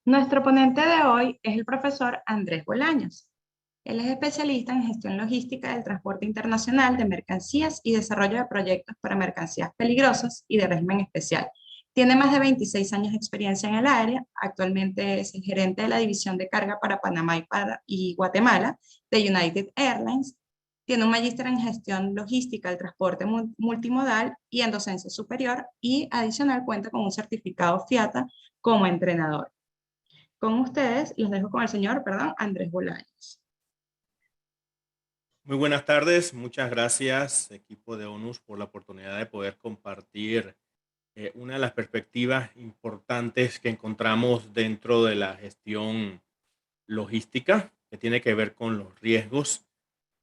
Nuestro ponente de hoy es el profesor Andrés Bolaños. Él es especialista en gestión logística del transporte internacional de mercancías y desarrollo de proyectos para mercancías peligrosas y de régimen especial. Tiene más de 26 años de experiencia en el área. Actualmente es el gerente de la división de carga para Panamá y Guatemala de United Airlines. Tiene un magíster en gestión logística del transporte multimodal y en docencia superior y adicional cuenta con un certificado FIATA como entrenador. Con ustedes, los dejo con el señor, perdón, Andrés Bolaños. Muy buenas tardes, muchas gracias equipo de ONUS por la oportunidad de poder compartir una de las perspectivas importantes que encontramos dentro de la gestión logística que tiene que ver con los riesgos.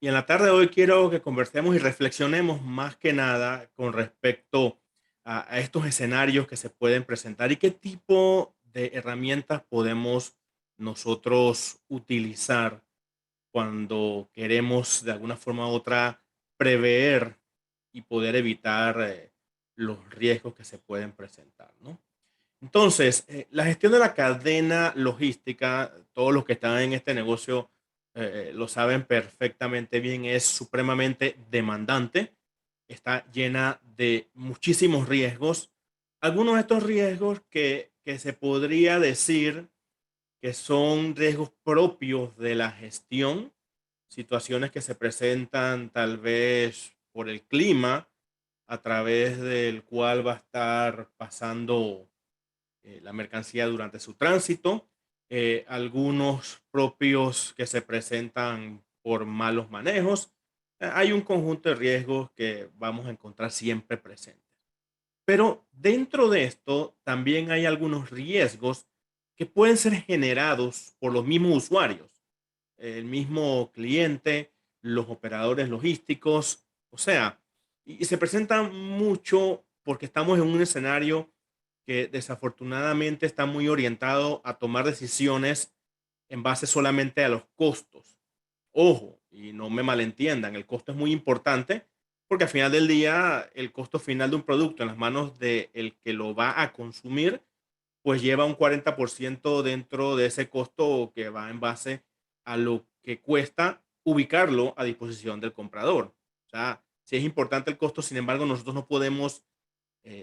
Y en la tarde de hoy quiero que conversemos y reflexionemos más que nada con respecto a estos escenarios que se pueden presentar y qué tipo de herramientas podemos nosotros utilizar cuando queremos de alguna forma u otra prever y poder evitar los riesgos que se pueden presentar, ¿no? Entonces, la gestión de la cadena logística, todos los que están en este negocio lo saben perfectamente bien, es supremamente demandante, está llena de muchísimos riesgos. Algunos de estos riesgos que se podría decir que son riesgos propios de la gestión, situaciones que se presentan tal vez por el clima, a través del cual va a estar pasando la mercancía durante su tránsito, algunos propios que se presentan por malos manejos. Hay un conjunto de riesgos que vamos a encontrar siempre presentes. Pero dentro de esto también hay algunos riesgos que pueden ser generados por los mismos usuarios, el mismo cliente, los operadores logísticos, o sea, y se presenta mucho porque estamos en un escenario que desafortunadamente está muy orientado a tomar decisiones en base solamente a los costos. Ojo, y no me malentiendan, el costo es muy importante porque al final del día el costo final de un producto en las manos del que lo va a consumir, pues lleva un 40% dentro de ese costo que va en base a lo que cuesta ubicarlo a disposición del comprador. O sea, sí es importante el costo, sin embargo, nosotros no podemos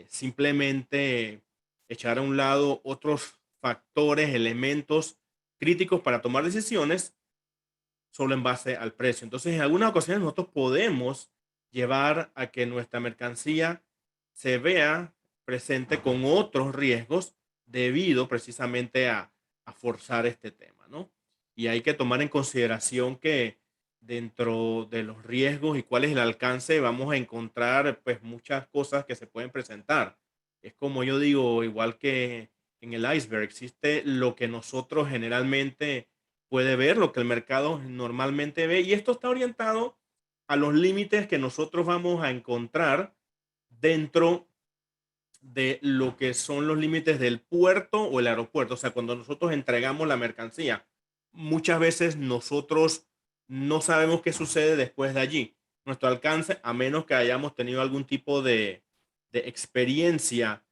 simplemente echar a un lado otros factores, elementos críticos para tomar decisiones solo en base al precio. Entonces, en algunas ocasiones nosotros podemos llevar a que nuestra mercancía se vea presente con otros riesgos debido precisamente a forzar este tema, ¿no? Y hay que tomar en consideración que dentro de los riesgos y cuál es el alcance, vamos a encontrar pues muchas cosas que se pueden presentar. Es como yo digo, igual que en el iceberg, existe lo que nosotros generalmente puede ver, lo que el mercado normalmente ve, y esto está orientado a los límites que nosotros vamos a encontrar dentro de lo que son los límites del puerto o el aeropuerto. O sea, cuando nosotros entregamos la mercancía, muchas veces nosotros no sabemos qué sucede después de allí. Nuestro alcance, a menos que hayamos tenido algún tipo de experiencia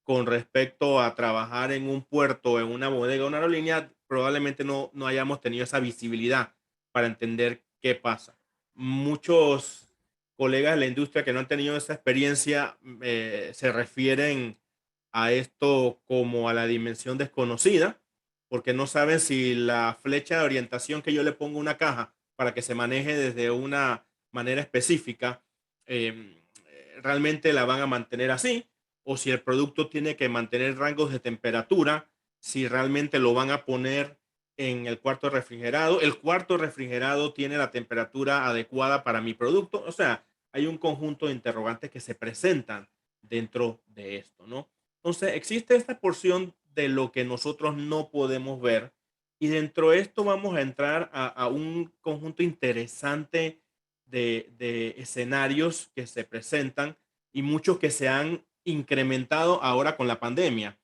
con respecto a trabajar en un puerto, en una bodega, una aerolínea, probablemente no hayamos tenido esa visibilidad para entender qué pasa. Muchos colegas de la industria que no han tenido esa experiencia se refieren a esto como a la dimensión desconocida, porque no saben si la flecha de orientación que yo le pongo a una caja para que se maneje desde una manera específica, realmente la van a mantener así, o si el producto tiene que mantener rangos de temperatura, si realmente lo van a poner en el cuarto refrigerado. El cuarto refrigerado tiene la temperatura adecuada para mi producto. O sea, hay un conjunto de interrogantes que se presentan dentro de esto, ¿no? Entonces, existe esta porción de lo que nosotros no podemos ver y dentro de esto vamos a entrar a un conjunto interesante de escenarios que se presentan y muchos que se han incrementado ahora con la pandemia.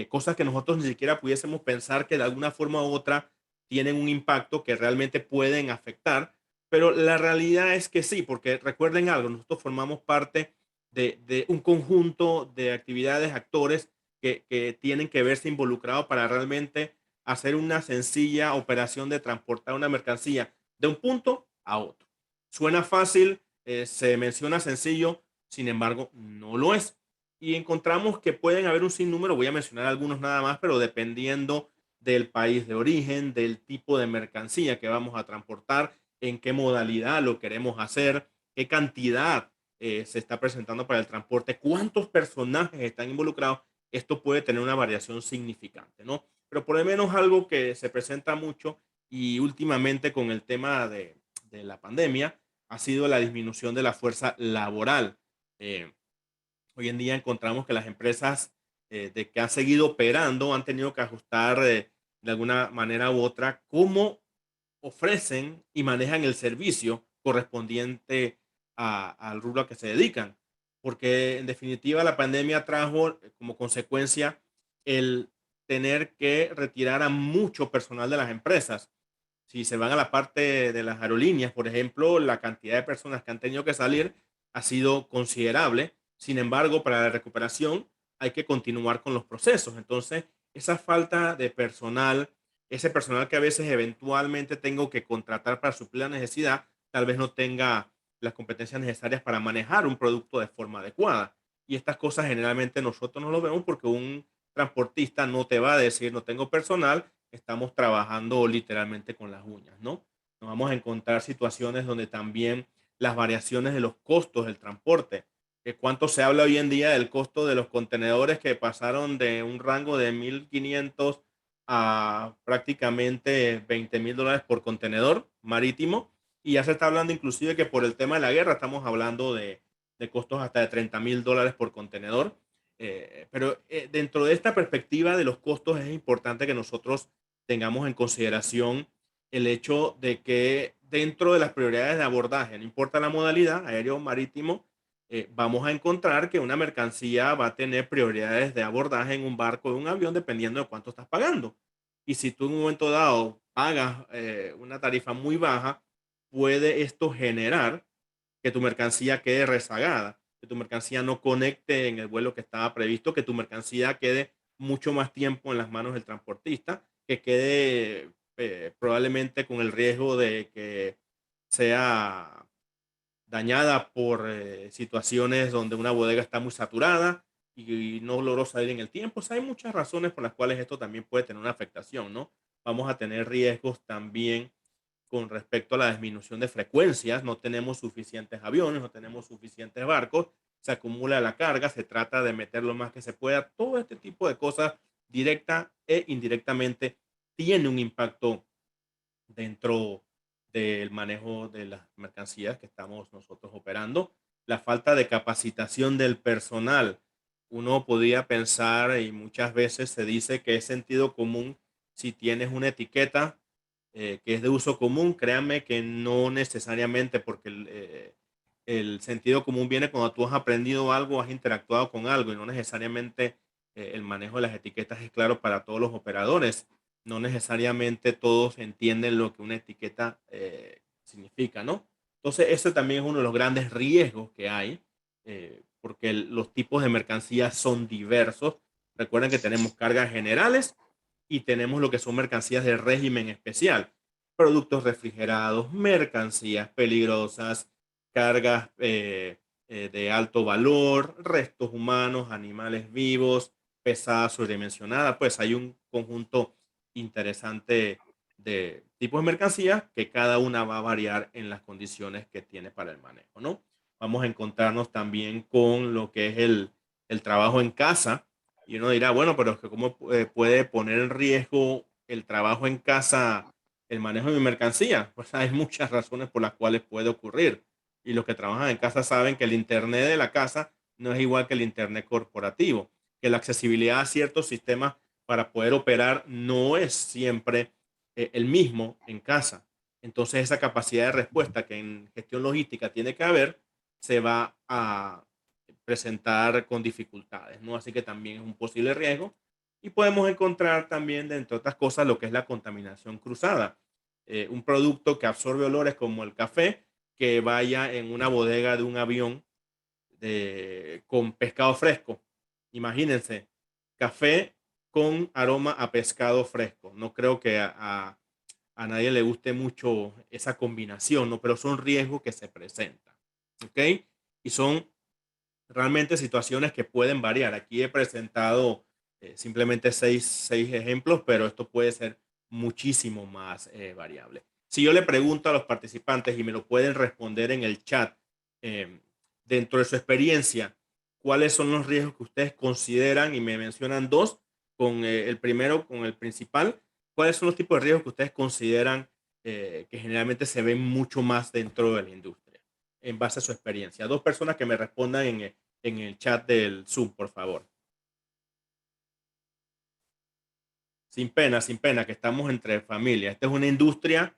Cosas que nosotros ni siquiera pudiésemos pensar que de alguna forma u otra tienen un impacto que realmente pueden afectar, pero la realidad es que sí, porque recuerden algo, nosotros formamos parte de un conjunto de actividades, actores que tienen que verse involucrados para realmente hacer una sencilla operación de transportar una mercancía de un punto a otro. Suena fácil, se menciona sencillo, sin embargo, no lo es. Y encontramos que pueden haber un sinnúmero, voy a mencionar algunos nada más, pero dependiendo del país de origen, del tipo de mercancía que vamos a transportar, en qué modalidad lo queremos hacer, qué cantidad se está presentando para el transporte, cuántos personajes están involucrados, esto puede tener una variación significante, ¿no? Pero por lo menos algo que se presenta mucho y últimamente con el tema de la pandemia ha sido la disminución de la fuerza laboral. Eh, Hoy en día encontramos que las empresas de que han seguido operando han tenido que ajustar de alguna manera u otra cómo ofrecen y manejan el servicio correspondiente al rubro a que se dedican. Porque en definitiva la pandemia trajo como consecuencia el tener que retirar a mucho personal de las empresas. Si se van a la parte de las aerolíneas, por ejemplo, la cantidad de personas que han tenido que salir ha sido considerable. Sin embargo, para la recuperación hay que continuar con los procesos. Entonces, esa falta de personal, ese personal que a veces eventualmente tengo que contratar para suplir la necesidad, tal vez no tenga las competencias necesarias para manejar un producto de forma adecuada. Y estas cosas generalmente nosotros no lo vemos porque un transportista no te va a decir no tengo personal, estamos trabajando literalmente con las uñas, ¿no? Nos vamos a encontrar situaciones donde también las variaciones de los costos del transporte, que cuánto se habla hoy en día del costo de los contenedores que pasaron de un rango de 1.500 a prácticamente $20,000 por contenedor marítimo, y ya se está hablando inclusive que por el tema de la guerra estamos hablando de costos hasta de $30,000 por contenedor. Pero dentro de esta perspectiva de los costos es importante que nosotros tengamos en consideración el hecho de que dentro de las prioridades de abordaje, no importa la modalidad, aéreo o marítimo, vamos a encontrar que una mercancía va a tener prioridades de abordaje en un barco o en un avión dependiendo de cuánto estás pagando. Y si tú en un momento dado pagas una tarifa muy baja, puede esto generar que tu mercancía quede rezagada, que tu mercancía no conecte en el vuelo que estaba previsto, que tu mercancía quede mucho más tiempo en las manos del transportista, que quede probablemente con el riesgo de que sea dañada por situaciones donde una bodega está muy saturada y no logró salir en el tiempo. O sea, hay muchas razones por las cuales esto también puede tener una afectación, ¿no? Vamos a tener riesgos también con respecto a la disminución de frecuencias. No tenemos suficientes aviones, no tenemos suficientes barcos, se acumula la carga, se trata de meter lo más que se pueda. Todo este tipo de cosas, directa e indirectamente, tiene un impacto dentro del manejo de las mercancías que estamos nosotros operando. La falta de capacitación del personal. Uno podría pensar, y muchas veces se dice que es sentido común, si tienes una etiqueta que es de uso común, créanme que no necesariamente, porque el sentido común viene cuando tú has aprendido algo, has interactuado con algo, y no necesariamente el manejo de las etiquetas es claro para todos los operadores. No necesariamente todos entienden lo que una etiqueta significa, ¿no? Entonces, ese también es uno de los grandes riesgos que hay, porque los tipos de mercancías son diversos. Recuerden que tenemos cargas generales y tenemos lo que son mercancías de régimen especial, productos refrigerados, mercancías peligrosas, cargas de alto valor, restos humanos, animales vivos, pesadas, sobredimensionadas. Pues hay un conjunto interesante de tipos de mercancías que cada una va a variar en las condiciones que tiene para el manejo, ¿no? Vamos a encontrarnos también con lo que es el trabajo en casa, y uno dirá, bueno, pero es que ¿cómo puede poner en riesgo el trabajo en casa el manejo de mi mercancía? Pues hay muchas razones por las cuales puede ocurrir. Y los que trabajan en casa saben que el Internet de la casa no es igual que el Internet corporativo, que la accesibilidad a ciertos sistemas para poder operar no es siempre el mismo en casa. Entonces esa capacidad de respuesta que en gestión logística tiene que haber se va a presentar con dificultades, ¿no? Así que también es un posible riesgo. Y podemos encontrar también, de, entre otras cosas, lo que es la contaminación cruzada. Un producto que absorbe olores como el café, que vaya en una bodega de un avión con pescado fresco. Imagínense, café con aroma a pescado fresco. No creo que a nadie le guste mucho esa combinación, ¿no? Pero son riesgos que se presentan, ¿ok? Y son realmente situaciones que pueden variar. Aquí he presentado simplemente seis ejemplos, pero esto puede ser muchísimo más variable. Si yo le pregunto a los participantes y me lo pueden responder en el chat, eh, dentro de su experiencia, ¿cuáles son los riesgos que ustedes consideran? Y me mencionan dos, con el primero, con el principal. ¿Cuáles son los tipos de riesgos que ustedes consideran que generalmente se ven mucho más dentro de la industria, en base a su experiencia? Dos personas que me respondan en el chat del Zoom, por favor. Sin pena, que estamos entre familia. Esta es una industria,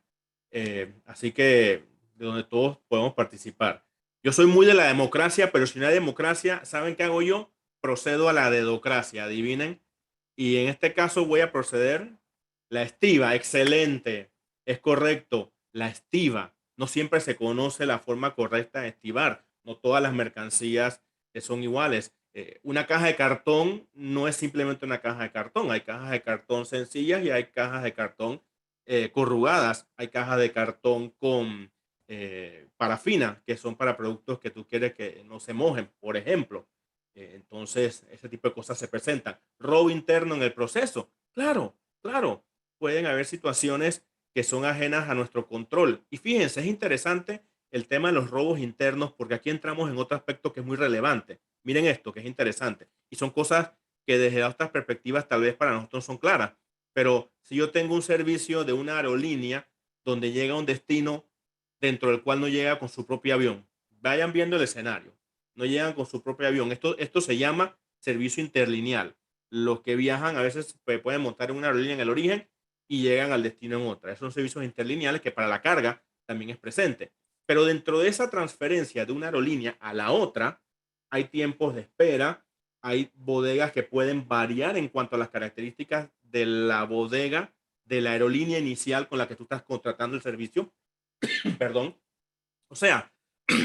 así que de donde todos podemos participar. Yo soy muy de la democracia, pero si no hay democracia, ¿saben qué hago yo? Procedo a la dedocracia, adivinen. Y en este caso voy a proceder. La estiva, excelente, es correcto. La estiva, no siempre se conoce la forma correcta de estivar. No todas las mercancías son iguales. Una caja de cartón no es simplemente una caja de cartón. Hay cajas de cartón sencillas y hay cajas de cartón corrugadas. Hay cajas de cartón con parafina, que son para productos que tú quieres que no se mojen, por ejemplo. Entonces, ese tipo de cosas se presentan. Robo interno en el proceso. Claro, claro. Pueden haber situaciones que son ajenas a nuestro control. Y fíjense, es interesante el tema de los robos internos, porque aquí entramos en otro aspecto que es muy relevante. Miren esto, que es interesante. Y son cosas que desde otras perspectivas tal vez para nosotros son claras. Pero si yo tengo un servicio de una aerolínea donde llega a un destino dentro del cual no llega con su propio avión, vayan viendo el escenario, no llegan con su propio avión. Esto se llama servicio interlineal. Los que viajan a veces pueden montar en una aerolínea en el origen y llegan al destino en otra. Esos son servicios interlineales que para la carga también es presente. Pero dentro de esa transferencia de una aerolínea a la otra, hay tiempos de espera, hay bodegas que pueden variar en cuanto a las características de la bodega de la aerolínea inicial con la que tú estás contratando el servicio. Perdón. O sea,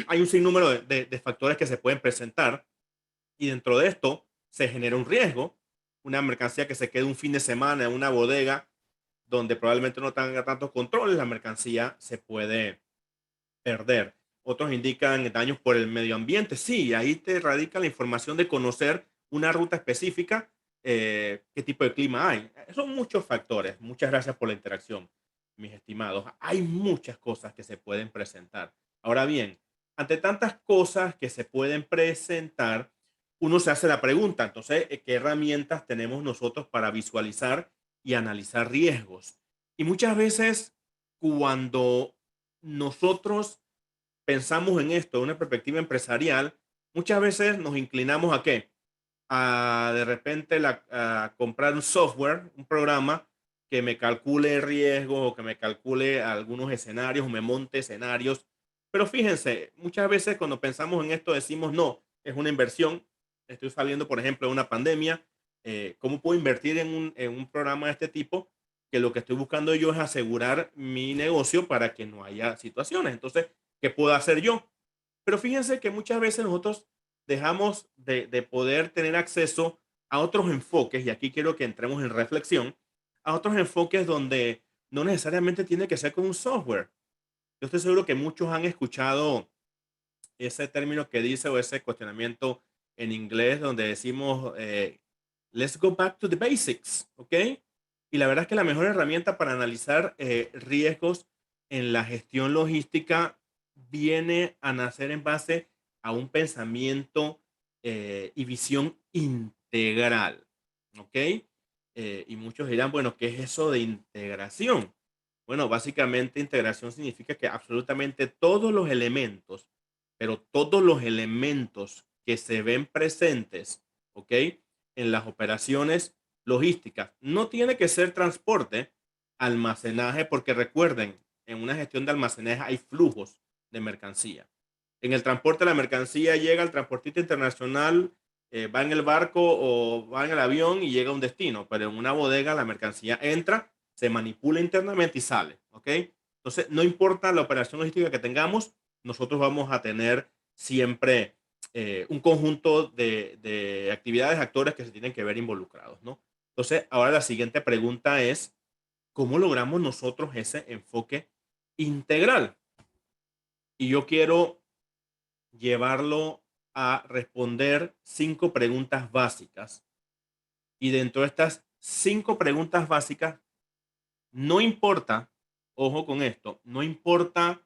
hay un sinnúmero de factores que se pueden presentar y dentro de esto se genera un riesgo. Una mercancía que se quede un fin de semana en una bodega donde probablemente no tenga tantos controles, la mercancía se puede perder. Otros indican daños por el medio ambiente. Sí, ahí te radica la información de conocer una ruta específica, qué tipo de clima hay. Son muchos factores. Muchas gracias por la interacción, mis estimados. Hay muchas cosas que se pueden presentar. Ahora bien, ante tantas cosas que se pueden presentar, uno se hace la pregunta, entonces, ¿qué herramientas tenemos nosotros para visualizar y analizar riesgos? Y muchas veces cuando nosotros pensamos en esto de una perspectiva empresarial, muchas veces nos inclinamos a qué? A de repente a comprar un software, un programa que me calcule riesgo o que me calcule algunos escenarios o me monte escenarios. Pero fíjense, muchas veces cuando pensamos en esto decimos, no, es una inversión. Estoy saliendo, por ejemplo, de una pandemia. ¿Cómo puedo invertir en un programa de este tipo? Que lo que estoy buscando yo es asegurar mi negocio para que no haya situaciones. Entonces, ¿qué puedo hacer yo? Pero fíjense que muchas veces nosotros dejamos de poder tener acceso a otros enfoques, y aquí quiero que entremos en reflexión, a otros enfoques donde no necesariamente tiene que ser con un software. Yo estoy seguro que muchos han escuchado ese término que dice o ese cuestionamiento en inglés donde decimos, let's go back to the basics, ¿ok? Y la verdad es que la mejor herramienta para analizar riesgos en la gestión logística viene a nacer en base a un pensamiento y visión integral, ¿ok? Y muchos dirán, bueno, ¿qué es eso de integración? Bueno, básicamente integración significa que absolutamente todos los elementos, pero todos los elementos que se ven presentes, ¿ok? En las operaciones logísticas. No tiene que ser transporte, almacenaje, porque recuerden, en una gestión de almacenaje hay flujos de mercancía. En el transporte de la mercancía llega el transportista internacional, va en el barco o va en el avión y llega a un destino, pero en una bodega la mercancía entra, se manipula internamente y sale, ¿ok? Entonces, no importa la operación logística que tengamos, nosotros vamos a tener siempre un conjunto de actividades, actores que se tienen que ver involucrados, ¿no? Entonces, ahora la siguiente pregunta es, ¿cómo logramos nosotros ese enfoque integral? Y yo quiero llevarlo a responder 5 preguntas básicas. Y dentro de estas 5 preguntas básicas, no importa, ojo con esto, no importa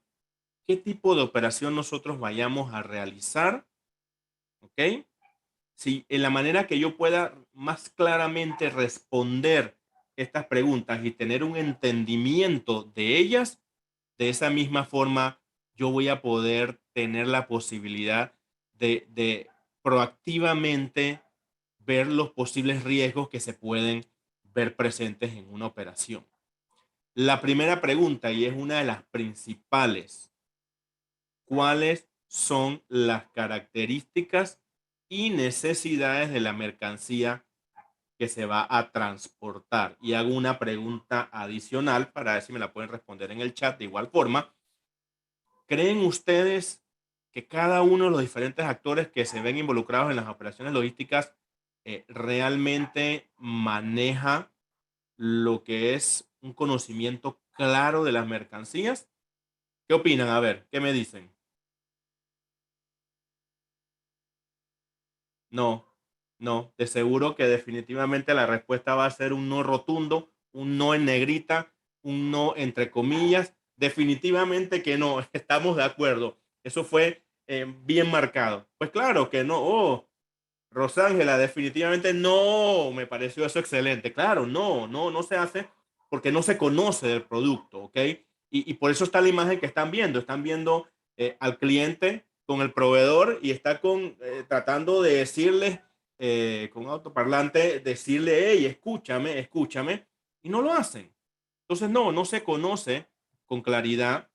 qué tipo de operación nosotros vayamos a realizar, ¿ok? Si en la manera que yo pueda más claramente responder estas preguntas y tener un entendimiento de ellas, de esa misma forma yo voy a poder tener la posibilidad de proactivamente ver los posibles riesgos que se pueden ver presentes en una operación. La primera pregunta, y es una de las principales, ¿cuáles son las características y necesidades de la mercancía que se va a transportar? Y hago una pregunta adicional para ver si me la pueden responder en el chat de igual forma. ¿Creen ustedes que cada uno de los diferentes actores que se ven involucrados en las operaciones logísticas realmente maneja lo que es un conocimiento claro de las mercancías? ¿Qué opinan? A ver, ¿qué me dicen? No, no, de seguro que definitivamente la respuesta va a ser un no rotundo, un no en negrita, un no entre comillas. Definitivamente que no, estamos de acuerdo. Eso fue bien marcado. Pues claro que no. Oh, Rosángela, definitivamente no, me pareció eso excelente. Claro, no se hace porque no se conoce del producto, ¿ok? Y por eso está la imagen que están viendo al cliente con el proveedor y está tratando de decirle con un autoparlante, decirle, hey, escúchame, escúchame, y no lo hacen. Entonces, no se conoce con claridad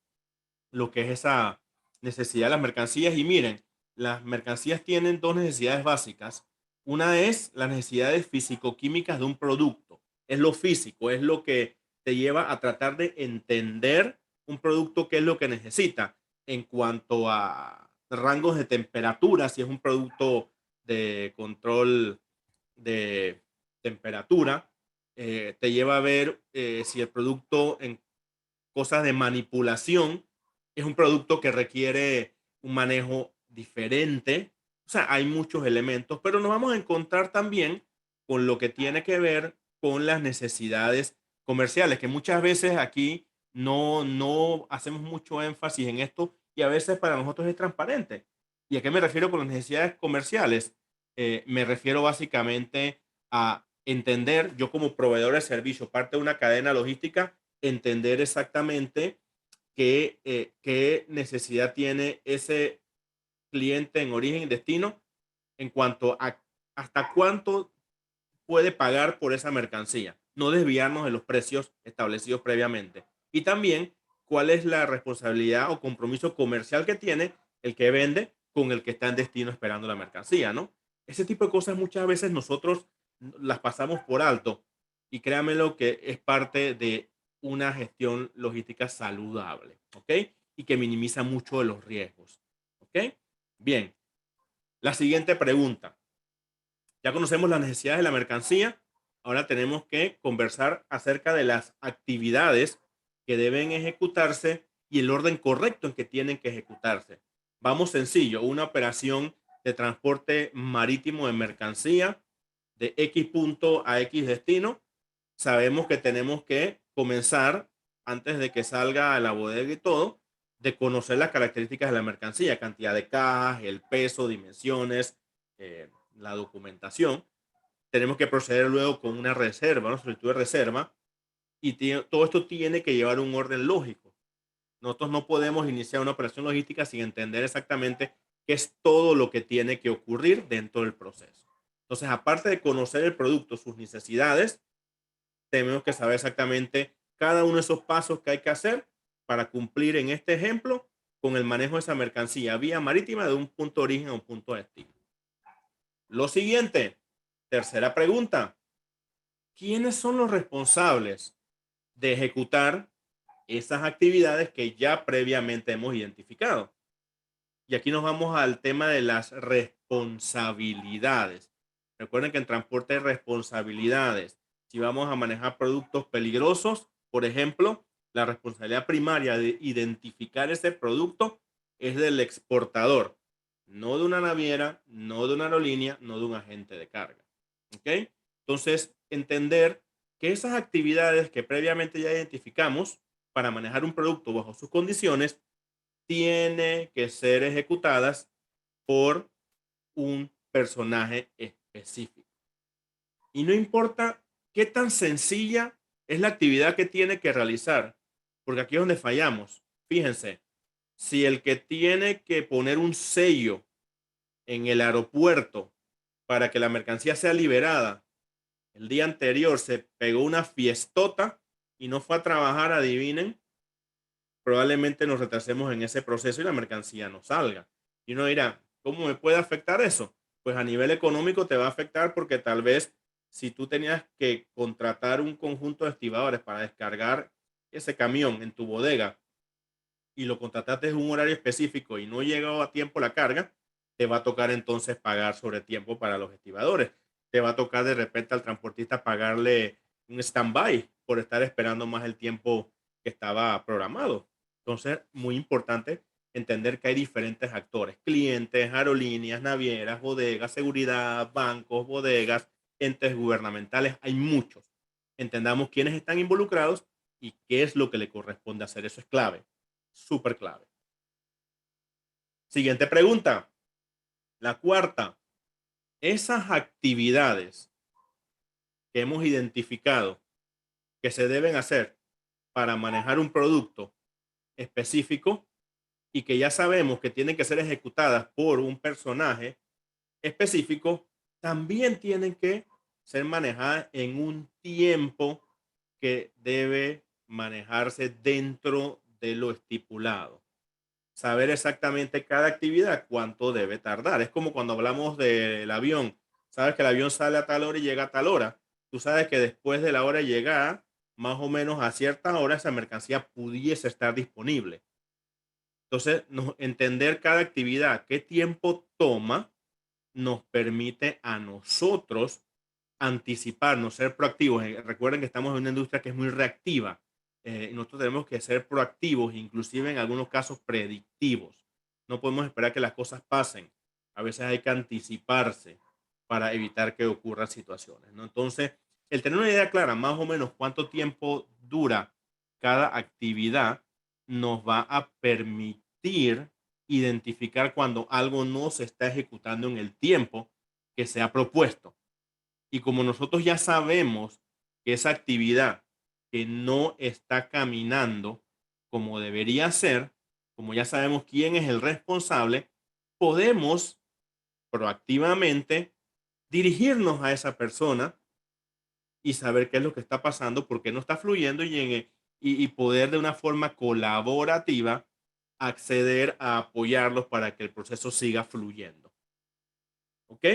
lo que es esa necesidad de las mercancías. Y miren, las mercancías tienen dos necesidades básicas. Una es las necesidades físico-químicas de un producto. Es lo físico, es lo que te lleva a tratar de entender un producto, qué es lo que necesita en cuanto a rangos de temperatura, si es un producto de control de temperatura, te lleva a ver si el producto en cosas de manipulación es un producto que requiere un manejo diferente. O sea, hay muchos elementos, pero nos vamos a encontrar también con lo que tiene que ver con las necesidades comerciales, que muchas veces aquí no hacemos mucho énfasis en esto y a veces para nosotros es transparente. ¿Y a qué me refiero con las necesidades comerciales? Me refiero básicamente a entender, yo como proveedor de servicio, parte de una cadena logística, entender exactamente qué necesidad tiene ese cliente en origen y destino en cuanto a hasta cuánto puede pagar por esa mercancía, no desviarnos de los precios establecidos previamente. Y también cuál es la responsabilidad o compromiso comercial que tiene el que vende con el que está en destino esperando la mercancía, ¿no? Ese tipo de cosas muchas veces nosotros las pasamos por alto y créanmelo que es parte de una gestión logística saludable, ¿ok? Y que minimiza mucho de los riesgos, ¿ok? Bien, la siguiente pregunta. Ya conocemos las necesidades de la mercancía. Ahora tenemos que conversar acerca de las actividades que deben ejecutarse y el orden correcto en que tienen que ejecutarse. Vamos sencillo, una operación de transporte marítimo de mercancía de X punto a X destino. Sabemos que tenemos que comenzar, antes de que salga a la bodega y todo, de conocer las características de la mercancía, cantidad de cajas, el peso, dimensiones, la documentación. Tenemos que proceder luego con una reserva, una solicitud de reserva, y todo esto tiene que llevar un orden lógico. Nosotros no podemos iniciar una operación logística sin entender exactamente qué es todo lo que tiene que ocurrir dentro del proceso. Entonces, aparte de conocer el producto, sus necesidades, tenemos que saber exactamente cada uno de esos pasos que hay que hacer para cumplir en este ejemplo con el manejo de esa mercancía vía marítima de un punto de origen a un punto de destino. Lo siguiente, tercera pregunta, ¿quiénes son los responsables de ejecutar esas actividades que ya previamente hemos identificado? Y aquí nos vamos al tema de las responsabilidades. Recuerden que en transporte hay responsabilidades. Si vamos a manejar productos peligrosos, por ejemplo, la responsabilidad primaria de identificar ese producto es del exportador, no de una naviera, no de una aerolínea, no de un agente de carga. ¿Ok? Entonces, entender que esas actividades que previamente ya identificamos para manejar un producto bajo sus condiciones tiene que ser ejecutadas por un personaje específico. Y no importa qué tan sencilla es la actividad que tiene que realizar, porque aquí es donde fallamos. Fíjense, si el que tiene que poner un sello en el aeropuerto para que la mercancía sea liberada, el día anterior se pegó una fiestota y no fue a trabajar, adivinen, probablemente nos retrasemos en ese proceso y la mercancía no salga. Y uno dirá, ¿cómo me puede afectar eso? Pues a nivel económico te va a afectar porque tal vez si tú tenías que contratar un conjunto de estibadores para descargar ese camión en tu bodega y lo contrataste en un horario específico y no llegó a tiempo la carga, te va a tocar entonces pagar sobre tiempo para los estibadores. Te va a tocar de repente al transportista pagarle un stand-by por estar esperando más el tiempo que estaba programado. Entonces, muy importante entender que hay diferentes actores, clientes, aerolíneas, navieras, bodegas, seguridad, bancos, bodegas, entes gubernamentales, hay muchos. Entendamos quiénes están involucrados y qué es lo que le corresponde hacer. Eso es clave, súper clave. Siguiente pregunta, la cuarta. Esas actividades que hemos identificado que se deben hacer para manejar un producto específico y que ya sabemos que tienen que ser ejecutadas por un personaje específico, también tienen que ser manejadas en un tiempo que debe manejarse dentro de lo estipulado. Saber exactamente cada actividad cuánto debe tardar. Es como cuando hablamos del avión. Sabes que el avión sale a tal hora y llega a tal hora. Tú sabes que después de la hora de llegar, más o menos a cierta hora, esa mercancía pudiese estar disponible. Entonces, entender cada actividad, qué tiempo toma, nos permite a nosotros anticiparnos, ser proactivos. Recuerden que estamos en una industria que es muy reactiva. Nosotros tenemos que ser proactivos, inclusive en algunos casos predictivos. No podemos esperar que las cosas pasen. A veces hay que anticiparse para evitar que ocurran situaciones, ¿no? Entonces, el tener una idea clara, más o menos cuánto tiempo dura cada actividad, nos va a permitir identificar cuando algo no se está ejecutando en el tiempo que se ha propuesto. Y como nosotros ya sabemos que esa actividad que no está caminando como debería ser, como ya sabemos quién es el responsable, podemos proactivamente dirigirnos a esa persona y saber qué es lo que está pasando, por qué no está fluyendo y poder de una forma colaborativa acceder a apoyarlos para que el proceso siga fluyendo. ¿Ok?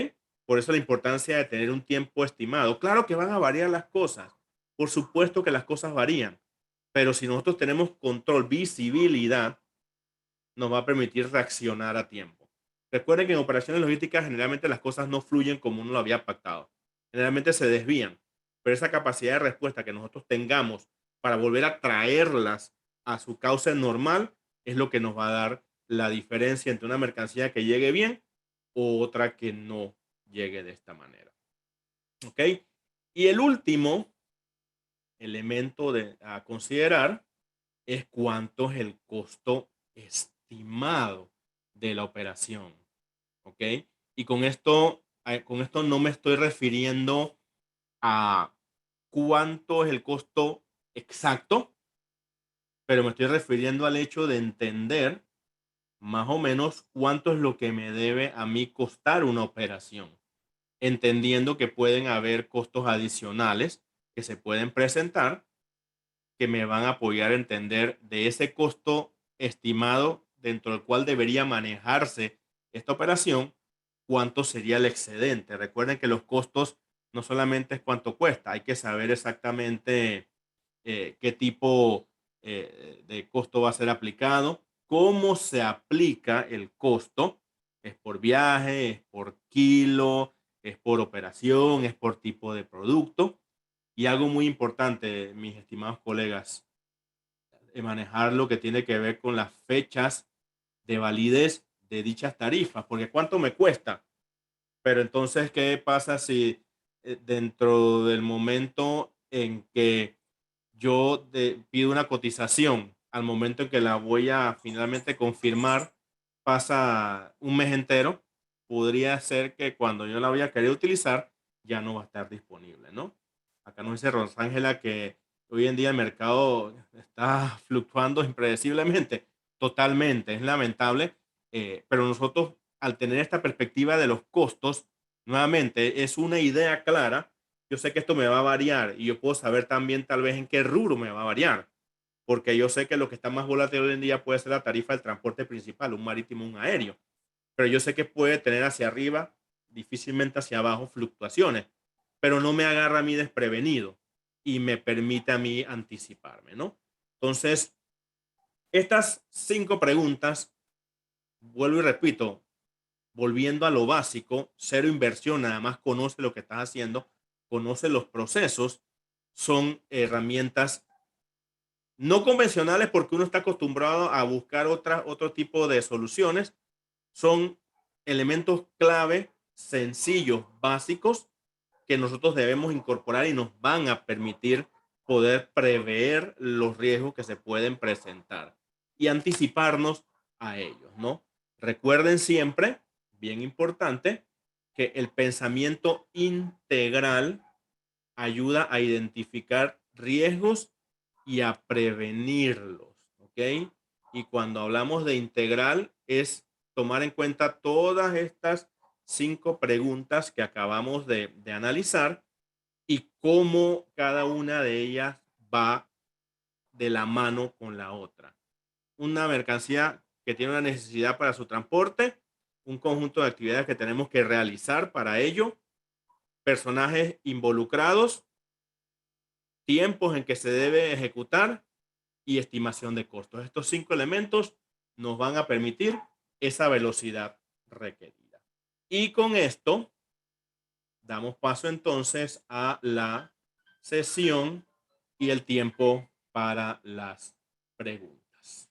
Por eso la importancia de tener un tiempo estimado. Claro que van a variar las cosas. Por supuesto que las cosas varían. Pero si nosotros tenemos control, visibilidad, nos va a permitir reaccionar a tiempo. Recuerden que en operaciones logísticas generalmente las cosas no fluyen como uno lo había pactado. Generalmente se desvían. Pero esa capacidad de respuesta que nosotros tengamos para volver a traerlas a su cauce normal es lo que nos va a dar la diferencia entre una mercancía que llegue bien o otra que no llegue de esta manera. ¿Ok? Y el último elemento a considerar es cuánto es el costo estimado de la operación. ¿Ok? Y con esto no me estoy refiriendo a cuánto es el costo exacto, pero me estoy refiriendo al hecho de entender más o menos cuánto es lo que me debe a mí costar una operación, entendiendo que pueden haber costos adicionales que se pueden presentar que me van a apoyar a entender de ese costo estimado dentro del cual debería manejarse esta operación, cuánto sería el excedente. Recuerden que los costos no solamente es cuánto cuesta, hay que saber exactamente qué tipo de costo va a ser aplicado cómo se aplica el costo. Es por viaje, es por kilo, es por operación, es por tipo de producto. Y algo muy importante, mis estimados colegas, manejar lo que tiene que ver con las fechas de validez de dichas tarifas, porque ¿cuánto me cuesta? Pero entonces, ¿qué pasa si dentro del momento en que pido una cotización, al momento en que la voy a finalmente confirmar, pasa un mes entero? Podría ser que cuando yo la voy a querer utilizar, ya no va a estar disponible, ¿no? Acá nos dice Rosángela que hoy en día el mercado está fluctuando impredeciblemente. Totalmente, es lamentable, pero nosotros al tener esta perspectiva de los costos, nuevamente es una idea clara. Yo sé que esto me va a variar y yo puedo saber también tal vez en qué rubro me va a variar, porque yo sé que lo que está más volátil hoy en día puede ser la tarifa del transporte principal, un marítimo, un aéreo, pero yo sé que puede tener hacia arriba, difícilmente hacia abajo, fluctuaciones, pero no me agarra a mí desprevenido y me permite a mí anticiparme, ¿no? Entonces, estas 5 preguntas, vuelvo y repito, volviendo a lo básico, cero inversión, nada más conoce lo que estás haciendo, conoce los procesos, son herramientas no convencionales porque uno está acostumbrado a buscar otro tipo de soluciones, son elementos clave, sencillos, básicos, que nosotros debemos incorporar y nos van a permitir poder prever los riesgos que se pueden presentar y anticiparnos a ellos, ¿no? Recuerden siempre, bien importante, que el pensamiento integral ayuda a identificar riesgos y a prevenirlos, ¿ok? Y cuando hablamos de integral es tomar en cuenta todas estas 5 preguntas que acabamos de analizar y cómo cada una de ellas va de la mano con la otra. Una mercancía que tiene una necesidad para su transporte, un conjunto de actividades que tenemos que realizar para ello, personajes involucrados, tiempos en que se debe ejecutar y estimación de costos. Estos 5 elementos nos van a permitir esa velocidad requerida. Y con esto damos paso entonces a la sesión y el tiempo para las preguntas.